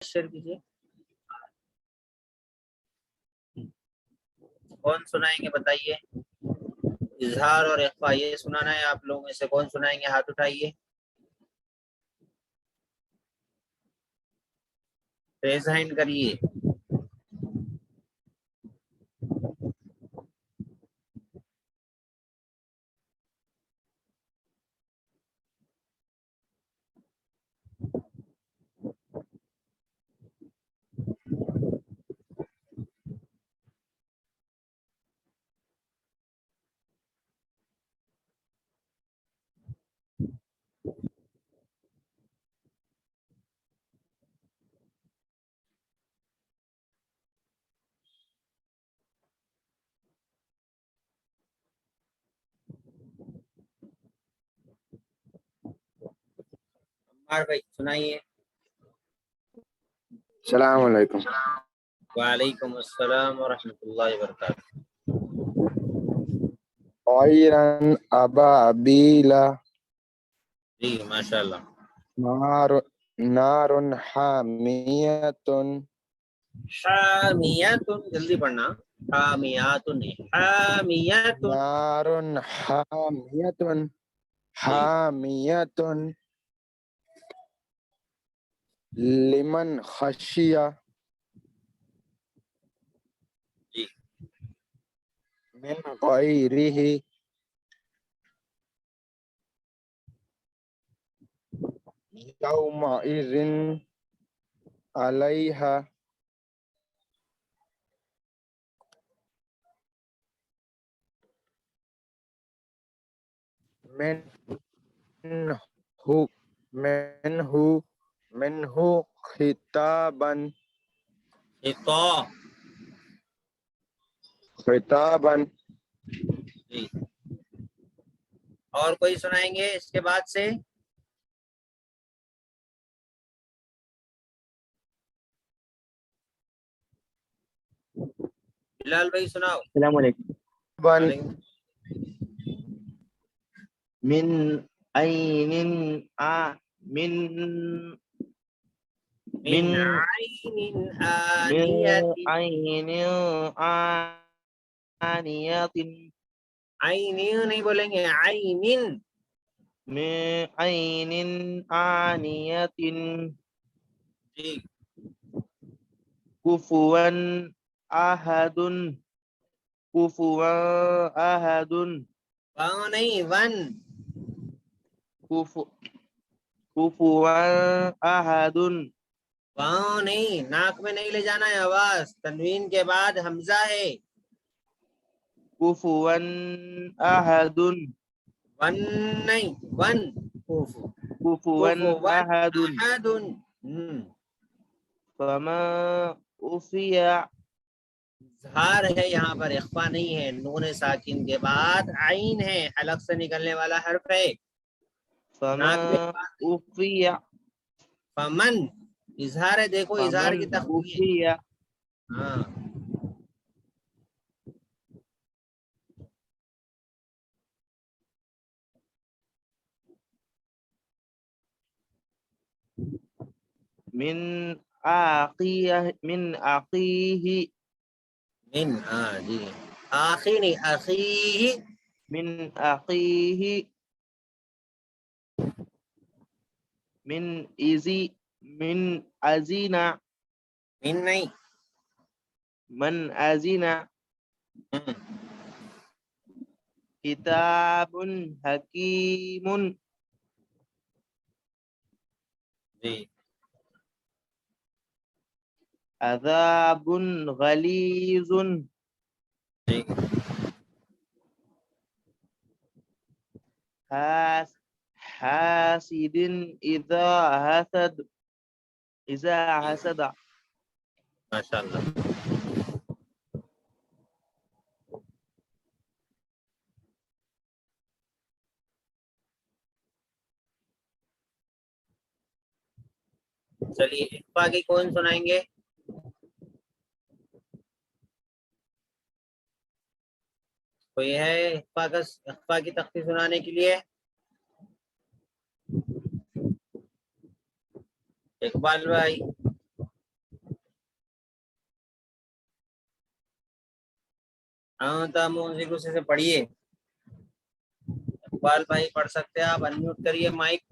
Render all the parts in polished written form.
Share کیجیے. کون سنائیں گے بتائیے؟ اظہار اور اخفا یہ سنانا ہے آپ لوگوں میں سے کون سنائیں گے؟ ہاتھ اٹھائیے. ریز ہینڈ کریے. عمار بھائی سنائیے. السلام علیکم. وعلیکم السلام ورحمۃ اللہ وبرکاتہ. طائرا ابابیل جی ماشاء اللہ. نار حامیۃ. حامیات جلدی پڑھنا. حامیات نہیں حامیات. نار حامیۃ حامیۃ لمن خشیہ جی من غیرہ یومئذ علیہا منہ خطابا خطابا. جی اور کوئی سنائیں گے اس کے بعد سے؟ بلال بھائی سناؤ. السلام علیکم. وعلیکم. من عین من من من عین من آنیت. عین آنیۃ عین نہیں بولیں گے عین. من عین آنیۃ جی کفوا احد کفوا احد واؤ نہیں ون. کفوا احد واؤ نہیں، ناک میں نہیں لے جانا ہے آواز. تنوین کے بعد حمزہ ہے. کفوا احد ون نہیں ون. کوفو کفوا کوفو ون احد احد. فما اوفی اظہار ہے یہاں پر، اخفا نہیں ہے. نون ساکن کے بعد عین ہے، حلق سے نکلنے والا حرف ہے. فما ناک میں اوفی فمن اظہار ہے. دیکھو اظہار فمن کی تخفیف ہے. اوفی ہاں من آقیہ من عقیہ من. ہاں جی آخی نہیں اخی. من عقیہ من ازی من ازینا من نہیں. من ازینا کتاب حکیم جی عذاب غلیظ جی حاسد اذا حسد. ماشاء اللہ. چلیے اخفا کی کون سنائیں گے؟ کوئی ہے اخفا کی تخفیف سنانے کے لیے؟ اقبال بھائی انت منذر سے پڑھیے. اقبال بھائی پڑھ سکتے ہیں آپ, انمیوٹ کریے مائک.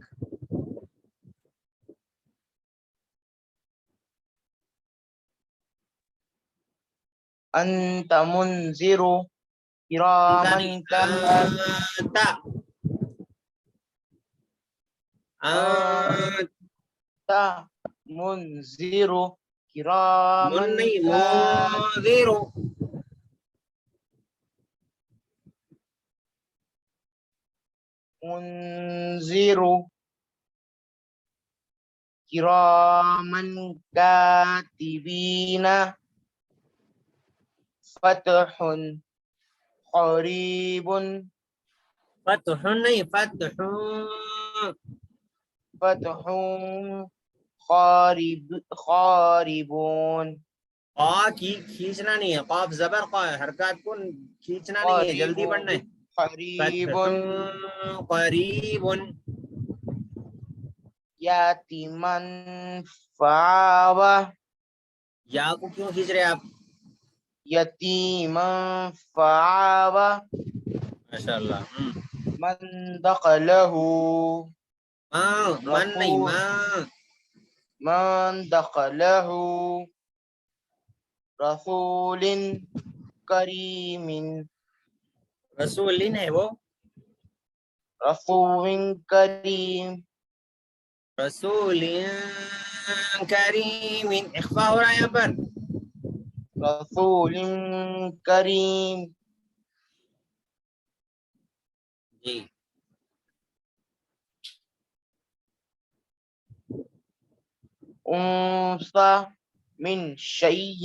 انت منذر کراما انت انت منذر کراما نہیں منذر. منذر کراما کاتبین فتح قریب فتح نہیں فتح. فتح خاربون قا کی کھینچنا نہیں ہے, قاف زبر قا ہے, حرکات کو کھینچنا نہیں ہے, جلدی پڑھنا ہے. قریب فتح قریب. یتیما فآوہ یا کو کیوں کھینچ رہے آپ؟ یتیما فآوہ ماشاء اللہ. من دخلہ من نہیں من دخلہ رسول کریم رسول ہے وہ, رسول کریم رسول کریم. اخفا ہو رہا ہے یہاں پر. رسول کریم جی انسا من شیء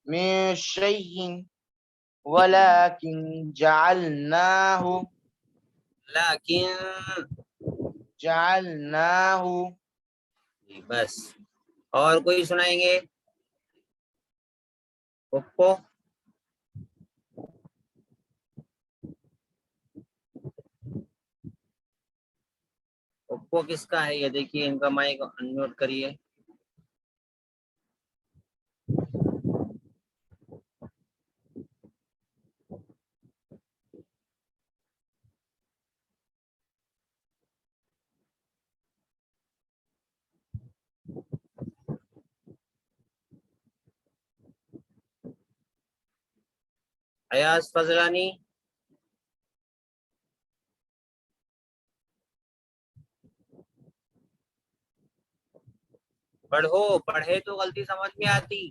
من شیء ولكن جعلناه لیکن جی بس. اور کوئی سنائیں گے؟ پپو پپو کس کا ہے یہ دیکھیے, ان کا مائک انمیوٹ کریے. ایاز فضلانی, پڑھے تو غلطی سمجھ میں آتی,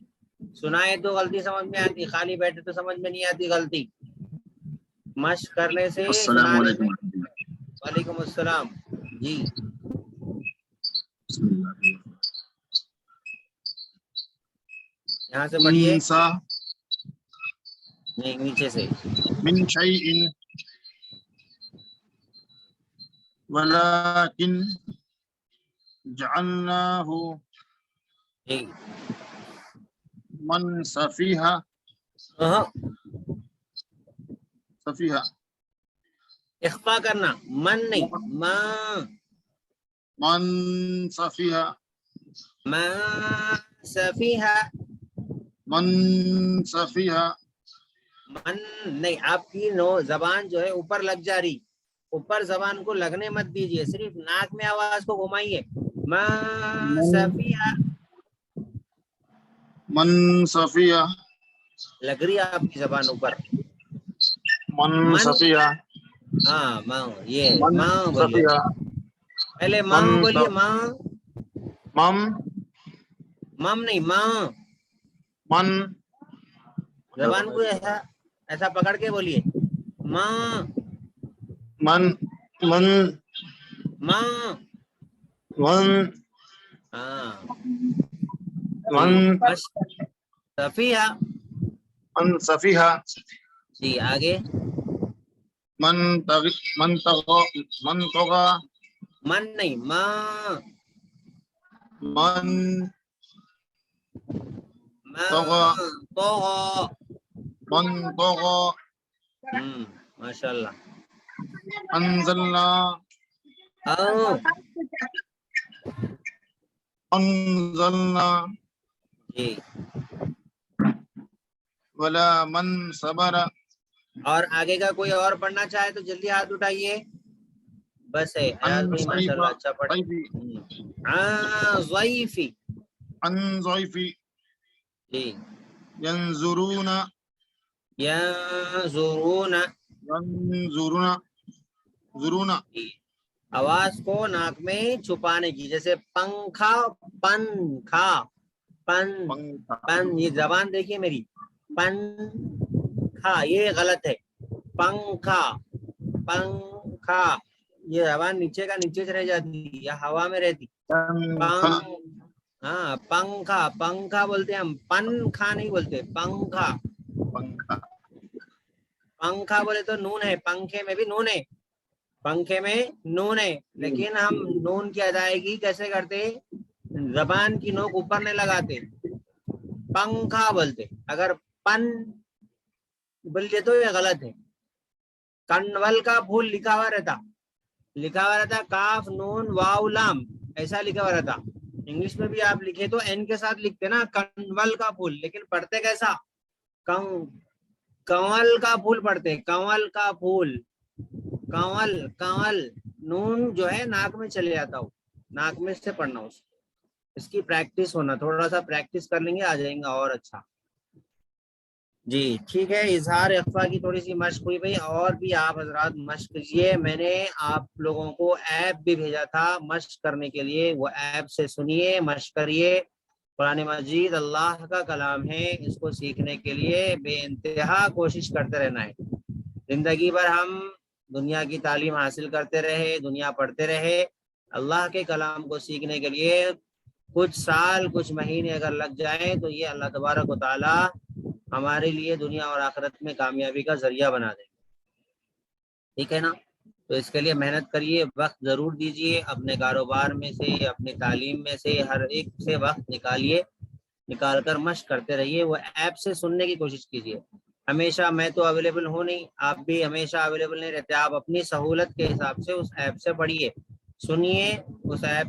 سنائے تو غلطی سمجھ میں آتی, خالی بیٹھے تو سمجھ میں نہیں آتی غلطی. مشق کرنے سے سنانے میں. وعلیکم السلام. جی یہاں سے پڑھیے, انسا نہیں نیچے سے. من شیء ولكن جعلناه جی من سفیہا سفیہا اخفا کرنا, من نہیں من سفیہا ما سفیہا. من سفیہا من نہیں, آپ کی نو زبان جو ہے اوپر لگ جا رہی, اوپر زبان کو لگنے مت دیجیے, صرف ناک میں آواز کو گھمائیے. ما سفیہا من سفیہا لگ رہی ہے آپ کی زبان اوپر. من من سفیہا ہاں ماں, یہ من ماں بولیے, سفیہا پہلے ماں بولیے. ماں مم مم نہیں ماں, من زبان کو ایسا پکڑ کے بولیے. ماں من من ماں. من ہاں من بس. صفیہ من سفیہا جی آگے. من طغى من نہیں ماں من طغى من طغى ماشاء اللہ. انزلنا جی ولا من صبر اور آگے کا کوئی اور پڑھنا چاہے تو جلدی ہاتھ اٹھائیے. بس ہے ایاز عن بھائی ماشاء اللہ اچھا پڑھے. ضعیفی عن ضعیف جی. ينظرون ینظرون ضرون جی. آواز کو ناک میں چھپانے کی، جیسے پنکھا، پنکھا، پن، یہ زبان دیکھیے میری، پنکھا یہ غلط ہے. پنکھا، پنکھا، یہ زبان نیچے کا نیچے سے رہ جاتی یا ہوا میں رہتی. ہاں پنکھا، پنکھا بولتے ہیں ہم، پنکھا نہیں بولتے، پنکھا. پنکھا بولے تو نون ہے، پنکھے میں بھی نون ہے، پنکھے میں نون ہے، لیکن ہم نون کی ادائیگی کیسے کرتے؟ زبان کی نوک اوپر نہیں لگاتے، پنکھا بولتے. اگر پن بولتے تو یہ غلط ہے. کنول کا پھول لکھا ہوا رہتا کاف نون واو لام، ایسا لکھا ہوا رہتا. انگلش میں بھی آپ لکھے تو این کے ساتھ لکھتے نا، کنول کا پھول، لیکن پڑھتے کیسا؟ کنول کا پھول پڑھتے، کنول کا پھول، کنول، کنول. نون جو ہے ناک میں چلے جاتا ہو، ناک میں سے پڑھنا. اس کی پریکٹس ہونا، تھوڑا سا پریکٹس کر لیں گے آ جائیں گا اور اچھا. جی ٹھیک ہے. اظہار اخفا کی تھوڑی سی مشق ہوئی بھائی، اور بھی آپ حضرات مشق کیجیے. میں نے آپ لوگوں کو ایپ بھی بھیجا تھا مشق کرنے کے لیے، وہ ایپ سے سنیے، مشق کریے. قرآن مجید اللہ کا کلام ہے، اس کو سیکھنے کے لیے بے انتہا کوشش کرتے رہنا ہے. زندگی بھر ہم دنیا کی تعلیم حاصل کرتے رہے، دنیا پڑھتے رہے، اللہ کے کلام کو سیکھنے کے لیے کچھ سال کچھ مہینے اگر لگ جائیں تو یہ اللہ تبارک و تعالی ہمارے لیے دنیا اور آخرت میں کامیابی کا ذریعہ بنا دیں. ٹھیک ہے نا؟ تو اس کے لیے محنت کریے، وقت ضرور دیجیے، اپنے کاروبار میں سے، اپنی تعلیم میں سے ہر ایک سے وقت نکالیے، نکال کر مشق کرتے رہیے. وہ ایپ سے سننے کی کوشش کیجیے. ہمیشہ میں تو اویلیبل ہوں نہیں، آپ بھی ہمیشہ اویلیبل نہیں رہتے، آپ اپنی سہولت کے حساب سے اس ایپ سے پڑھیے، سنیے. اس ایپ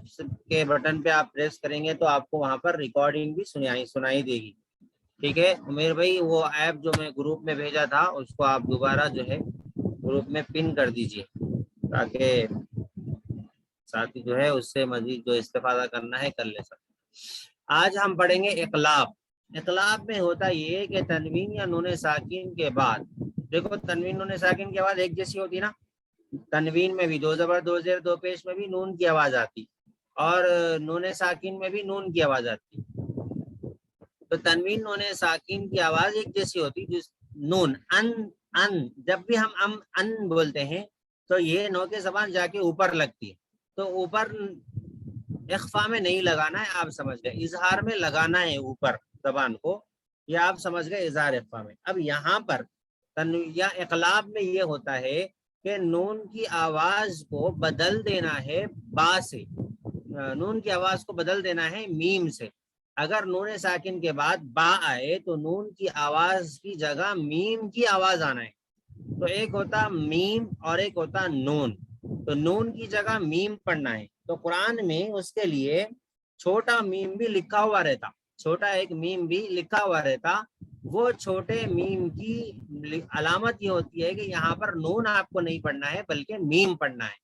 کے بٹن پہ آپ پریس کریں گے تو آپ کو وہاں پر ریکارڈنگ بھی سنائی دے گی. ٹھیک ہے عمیر بھائی، وہ ایپ جو میں گروپ میں بھیجا تھا اس کو آپ دوبارہ جو ہے گروپ میں پن کر دیجیے، تاکہ ساتھی جو ہے اس سے مزید جو استفادہ کرنا ہے کر لے سکتے. آج ہم پڑھیں گے اقلاب. اقلاب میں ہوتا یہ کہ تنوین یا نون ساکن کے بعد، دیکھو تنوین نون ساکن کے بعد ایک جیسی ہوتی نا، تنوین میں بھی دو زبر دو زیر دو پیش میں بھی نون کی آواز آتی، اور نون ساکن میں بھی نون کی آواز آتی. تو تنوین نون ساکن کی آواز ایک جیسی ہوتی، جس نون ان، ان جب بھی ہم ان بولتے ہیں تو یہ نو کے زبان جا کے اوپر لگتی ہے، تو اوپر اخفا میں نہیں لگانا ہے، آپ سمجھ گئے، اظہار میں لگانا ہے اوپر زبان کو، یہ آپ سمجھ گئے اظہار اخفا میں. اب یہاں پر یا اقلاب میں یہ ہوتا ہے کہ نون کی آواز کو بدل دینا ہے با سے، نون کی آواز کو بدل دینا ہے میم سے. اگر نون ساکن کے بعد با آئے تو نون کی آواز کی جگہ میم کی آواز آنا ہے. تو ایک ہوتا میم اور ایک ہوتا نون، تو نون کی جگہ میم پڑھنا ہے. تو قرآن میں اس کے لیے چھوٹا میم بھی لکھا ہوا رہتا، چھوٹا ایک میم بھی لکھا ہوا رہتا. وہ چھوٹے میم کی علامت یہ ہوتی ہے کہ یہاں پر نون آپ کو نہیں پڑھنا ہے بلکہ میم پڑھنا ہے.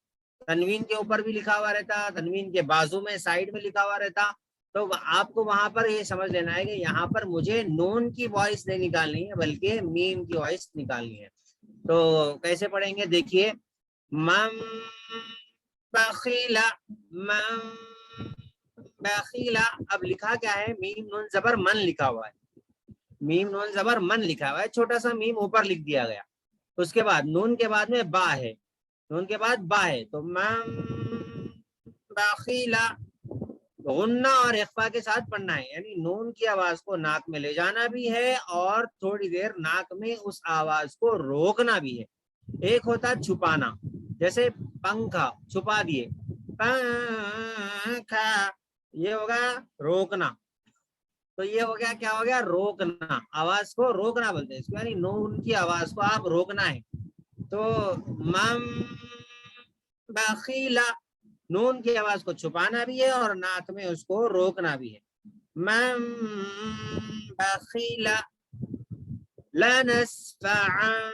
تنوین کے اوپر بھی لکھا ہوا رہتا، تنوین کے بازو میں سائڈ میں لکھا ہوا رہتا، تو آپ کو وہاں پر یہ سمجھ لینا ہے کہ یہاں پر مجھے نون کی وائس نہیں نکالنی ہے بلکہ میم کی وائس نکالنی ہے. تو کیسے پڑھیں گے دیکھیے، من بخیلا، من بخیلا. اب لکھا کیا ہے؟ میم نون زبر من لکھا ہوا ہے، میم نون زبر من لکھا ہوا ہے، چھوٹا سا میم اوپر لکھ دیا گیا. اس کے بعد نون کے بعد میں با ہے، نون کے بعد با ہے، تو من بخیلا غنہ اور اخفا کے ساتھ پڑھنا ہے، یعنی نون کی آواز کو ناک میں لے جانا بھی ہے اور تھوڑی دیر ناک میں اس آواز کو روکنا بھی ہے. ایک ہوتا چھپانا، جیسے پنکھا چھپا دیے، پنکھا، یہ ہوگا روکنا. تو یہ ہو گیا، کیا ہو گیا؟ روکنا، آواز کو روکنا بولتے ہیں اس کو، یعنی نون کی آواز کو آپ روکنا ہے. تو من بخیلا، نون کی آواز کو چھپانا بھی ہے اور ناک میں اس کو روکنا بھی ہے. من بخیلا. لنسفعا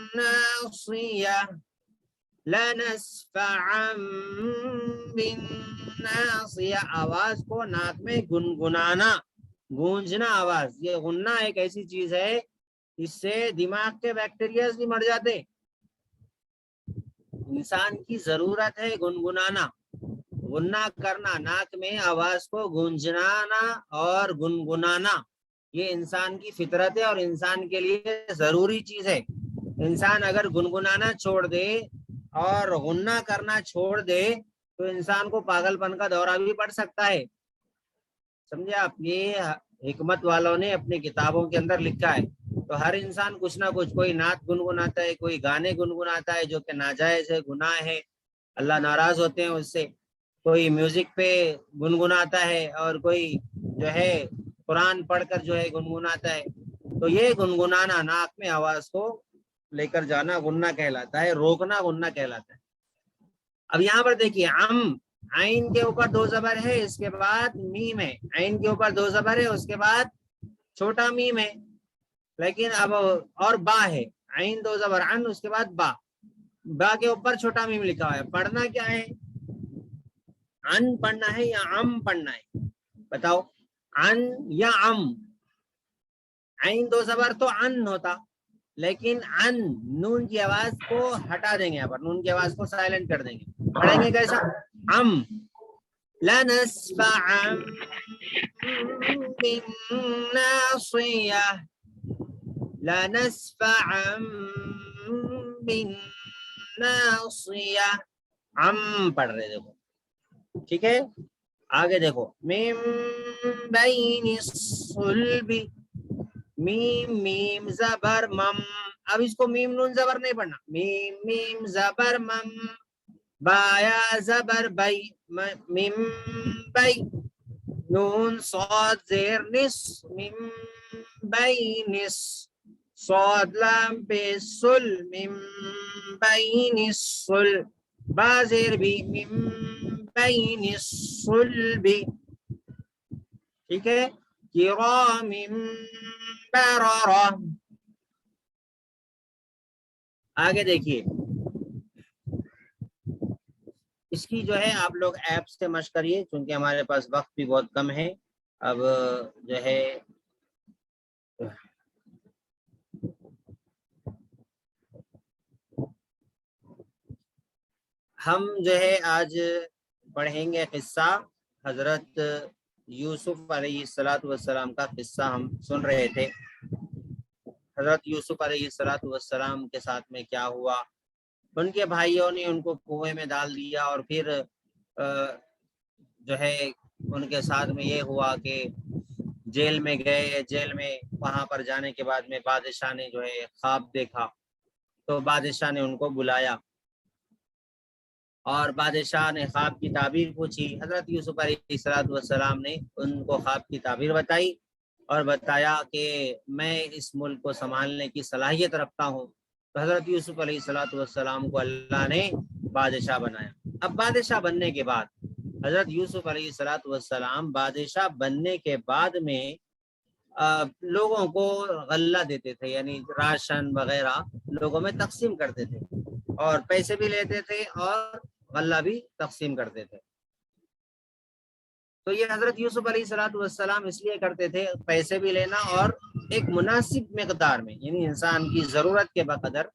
بالناصية لنسفعا بالناصية آواز کو ناک میں گنگنانا گونجنا آواز یہ غنہ ایک ایسی چیز ہے اس سے دماغ کے بیکٹیریاز بھی مر جاتے انسان کی ضرورت ہے گنگنانا غنہ کرنا ناک میں آواز کو گونجنانا اور گنگنانا یہ انسان کی فطرت ہے اور انسان کے لیے ضروری چیز ہے انسان اگر گنگنانا چھوڑ دے اور غنہ کرنا چھوڑ دے تو انسان کو پاگل پن کا دورہ بھی پڑ سکتا ہے سمجھے آپ یہ حکمت والوں نے اپنی کتابوں کے اندر لکھا ہے تو ہر انسان کچھ نہ کچھ کوئی نعت گنگناتا ہے کوئی گانے گنگناتا ہے جو کہ ناجائز ہے گناہ ہے اللہ ناراض ہوتے ہیں اس سے کوئی میوزک پہ گنگناتا ہے اور کوئی جو ہے قرآن پڑھ کر جو ہے گنگناتا ہے تو یہ گنگنانا ناک میں آواز کو لے کر جانا غنہ کہلاتا ہے روکنا غنہ کہلاتا ہے اب یہاں پر دیکھیے عین کے اوپر دو زبر ہے اس کے بعد میم ہے عین کے اوپر دو زبر ہے اس کے بعد چھوٹا میم ہے لیکن اب اور با ہے عین دو زبر عن اس کے بعد با کے اوپر چھوٹا میم لکھا ہوا ہے پڑھنا کیا ہے عن پڑھنا ہے یا ام پڑھنا ہے بتاؤ عن یا ام عین دو زبر تو عن ہوتا لیکن عن نون کی آواز کو ہٹا دیں گے یہاں پر نون کی آواز کو سائلنٹ کر دیں گے پڑھیں گے کیسا ام لنسفعا بالناصية لنسفعا بالناصية ام پڑھ رہے دیکھو ٹھیک ہے آگے دیکھو من بین الصلب میم میم زبر مم اب اس کو میم نون زبر نہیں پڑھنا میم میم زبر مم بایا زبر بی میم بی نون صاد زیر نس میم بی نس صاد لام پہ سل میم بین السل با زیر بھی میم بین الصلب ٹھیک ہے کرام بررہ آگے دیکھیے اس کی جو ہے آپ لوگ ایپ سے مشق کریے چونکہ ہمارے پاس وقت بھی بہت کم ہے اب جو ہے ہم جو ہے آج پڑھیں گے قصہ حضرت یوسف علیہ السلام کا قصہ ہم سن رہے تھے حضرت یوسف علیہ السلام کے ساتھ میں کیا ہوا ان کے بھائیوں نے ان کو کنویں میں ڈال دیا اور پھر جو ہے ان کے ساتھ میں یہ ہوا کہ جیل میں گئے جیل میں وہاں پر جانے کے بعد میں بادشاہ نے جو ہے خواب دیکھا تو بادشاہ نے ان کو بلایا اور بادشاہ نے خواب کی تعبیر پوچھی حضرت یوسف علیہ السلام نے ان کو خواب کی تعبیر بتائی اور بتایا کہ میں اس ملک کو سنبھالنے کی صلاحیت رکھتا ہوں تو حضرت یوسف علیہ السلام کو اللہ نے بادشاہ بنایا اب بادشاہ بننے کے بعد حضرت یوسف علیہ السلام بادشاہ بننے کے بعد میں لوگوں کو غلہ دیتے تھے یعنی راشن وغیرہ لوگوں میں تقسیم کرتے تھے اور پیسے بھی لیتے تھے اور غلہ بھی تقسیم کرتے تھے تو یہ حضرت یوسف علیہ السلام اس لیے کرتے تھے پیسے بھی لینا اور ایک مناسب مقدار میں یعنی انسان کی ضرورت کے بقدر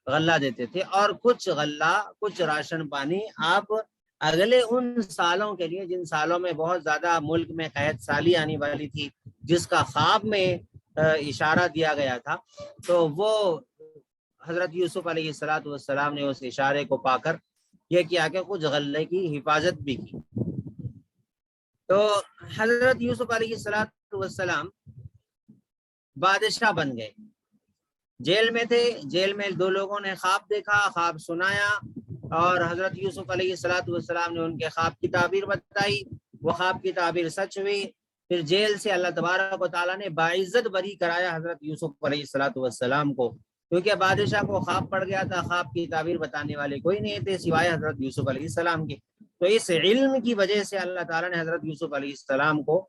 غلہ دیتے تھے اور کچھ غلہ کچھ راشن پانی آپ اگلے ان سالوں کے لیے جن سالوں میں بہت زیادہ ملک میں قحط سالی آنے والی تھی جس کا خواب میں اشارہ دیا گیا تھا تو وہ حضرت یوسف علیہ السلام نے اس اشارے کو پا کر یہ کیا کہ کچھ غلے کی حفاظت بھی کی تو حضرت یوسف علیہ السلام بادشاہ بن گئے جیل میں تھے جیل میں دو لوگوں نے خواب دیکھا خواب سنایا اور حضرت یوسف علیہ السلام نے ان کے خواب کی تعبیر بتائی وہ خواب کی تعبیر سچ ہوئی پھر جیل سے اللہ تبارک و تعالیٰ نے باعزت بری کرایا حضرت یوسف علیہ السلام کو کیونکہ بادشاہ کو خواب پڑ گیا تھا خواب کی تعبیر بتانے والے کوئی نہیں تھے سوائے حضرت یوسف علیہ السلام کے تو اس علم کی وجہ سے اللہ تعالیٰ نے حضرت یوسف علیہ السلام کو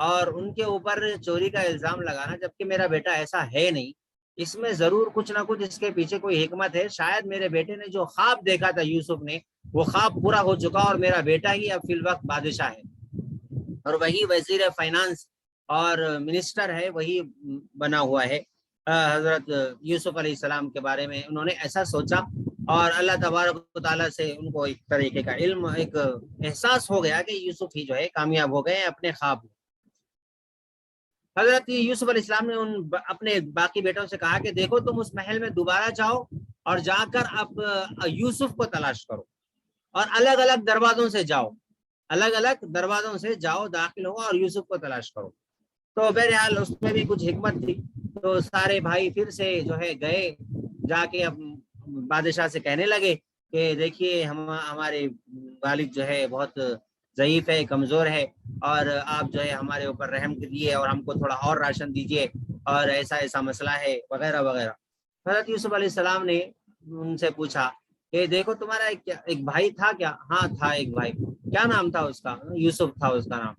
اور ان کے اوپر چوری کا الزام لگانا جبکہ میرا بیٹا ایسا ہے نہیں، اس میں ضرور کچھ نہ کچھ اس کے پیچھے کوئی حکمت ہے. شاید میرے بیٹے نے جو خواب دیکھا تھا یوسف نے وہ خواب پورا ہو چکا اور میرا بیٹا ہی اب فی الوقت بادشاہ ہے اور وہی وزیر فائنانس اور منسٹر ہے، وہی بنا ہوا ہے. حضرت یوسف علیہ السلام کے بارے میں انہوں نے ایسا سوچا اور اللہ تبارک و تعالیٰ سے ان کو ایک طریقے کا علم، ایک احساس ہو گیا کہ یوسف ہی جو ہے کامیاب ہو گئے اپنے خواب. حضرت یوسف علیہ السلام نے اپنے باقی بیٹوں سے کہا کہ دیکھو تم اس محل میں دوبارہ جاؤ اور جا کر اب یوسف کو تلاش کرو اور الگ الگ دروازوں سے جاؤ، الگ الگ دروازوں سے جاؤ، داخل ہو اور یوسف کو تلاش کرو. تو بہرحال اس میں بھی کچھ حکمت تھی. تو سارے بھائی پھر سے جو ہے گئے، جا کے اب بادشاہ سے کہنے لگے کہ دیکھیے ہمارے والد جو ہے بہت ضعیف ہے، کمزور ہے، اور آپ جو ہے ہمارے اوپر رحم کیجیے اور ہم کو تھوڑا اور راشن دیجیے اور ایسا ایسا مسئلہ ہے وغیرہ وغیرہ. حضرت یوسف علیہ السلام نے ان سے پوچھا کہ دیکھو تمہارا ایک بھائی تھا کیا؟ ہاں تھا ایک بھائی. کیا نام تھا اس کا؟ یوسف تھا اس کا نام.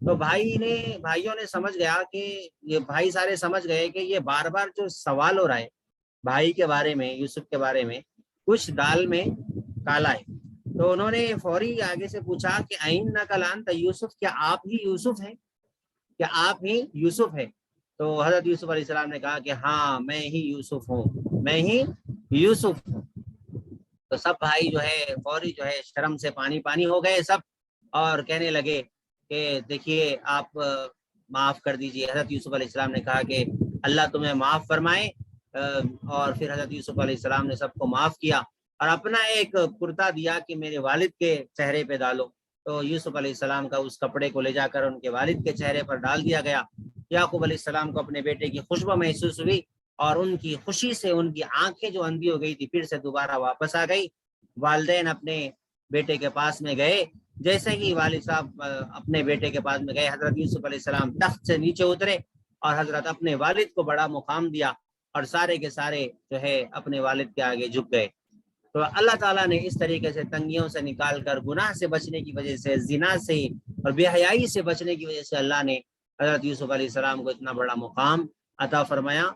تو بھائیوں نے سمجھ گیا کہ یہ بھائی سارے سمجھ گئے کہ یہ بار بار جو سوال ہو رہا ہے بھائی کے بارے میں، یوسف کے بارے میں، کچھ دال میں کالا ہے. تو انہوں نے فوری آگے سے پوچھا کہ عین نقل انت یوسف، کیا آپ ہی یوسف ہیں؟ کیا آپ ہی یوسف ہیں؟ تو حضرت یوسف علیہ السلام نے کہا کہ ہاں میں ہی یوسف ہوں، میں ہی یوسف ہوں. تو سب بھائی جو ہے فوری جو ہے شرم سے پانی پانی ہو گئے سب اور کہنے لگے کہ دیکھیے آپ معاف کر دیجئے. حضرت یوسف علیہ السلام نے کہا کہ اللہ تمہیں معاف فرمائے. اور پھر حضرت یوسف علیہ السلام نے سب کو معاف کیا اور اپنا ایک کرتا دیا کہ میرے والد کے چہرے پہ ڈالو. تو یوسف علیہ السلام کا اس کپڑے کو لے جا کر ان کے والد کے چہرے پر ڈال دیا گیا. یعقوب علیہ السلام کو اپنے بیٹے کی خوشبو محسوس ہوئی اور ان کی خوشی سے ان کی آنکھیں جو اندھی ہو گئی تھی پھر سے دوبارہ واپس آ گئی. والدین اپنے بیٹے کے پاس میں گئے. جیسے ہی والد صاحب اپنے بیٹے کے پاس میں گئے، حضرت یوسف علیہ السلام تخت سے نیچے اترے اور حضرت اپنے والد کو بڑا مقام دیا اور سارے کے سارے جو ہے اپنے والد کے آگے جھک گئے. تو اللہ تعالیٰ نے اس طریقے سے تنگیوں سے نکال کر، گناہ سے بچنے کی وجہ سے، زنا سے اور بے حیائی سے بچنے کی وجہ سے اللہ نے حضرت یوسف علیہ السلام کو اتنا بڑا مقام عطا فرمایا.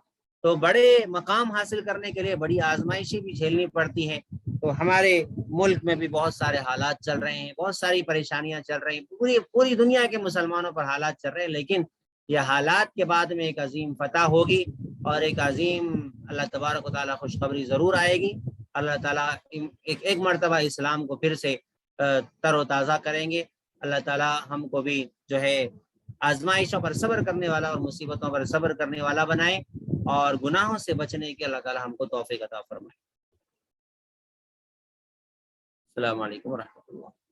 تو بڑے مقام حاصل کرنے کے لیے بڑی آزمائشیں بھی جھیلنی پڑتی ہیں. تو ہمارے ملک میں بھی بہت سارے حالات چل رہے ہیں، بہت ساری پریشانیاں چل رہی ہیں، پوری دنیا کے مسلمانوں پر حالات چل رہے ہیں، لیکن یہ حالات کے بعد میں ایک عظیم فتح ہوگی اور ایک عظیم اللہ تبارک و تعالیٰ خوشخبری ضرور آئے گی. اللہ تعالیٰ ایک مرتبہ اسلام کو پھر سے تر و تازہ کریں گے. اللہ تعالیٰ ہم کو بھی جو ہے آزمائشوں پر صبر کرنے والا اور مصیبتوں پر صبر کرنے والا بنائے اور گناہوں سے بچنے کے اللہ تعالیٰ ہم کو توفیق عطا فرمائے. السلام علیکم ورحمۃ اللہ.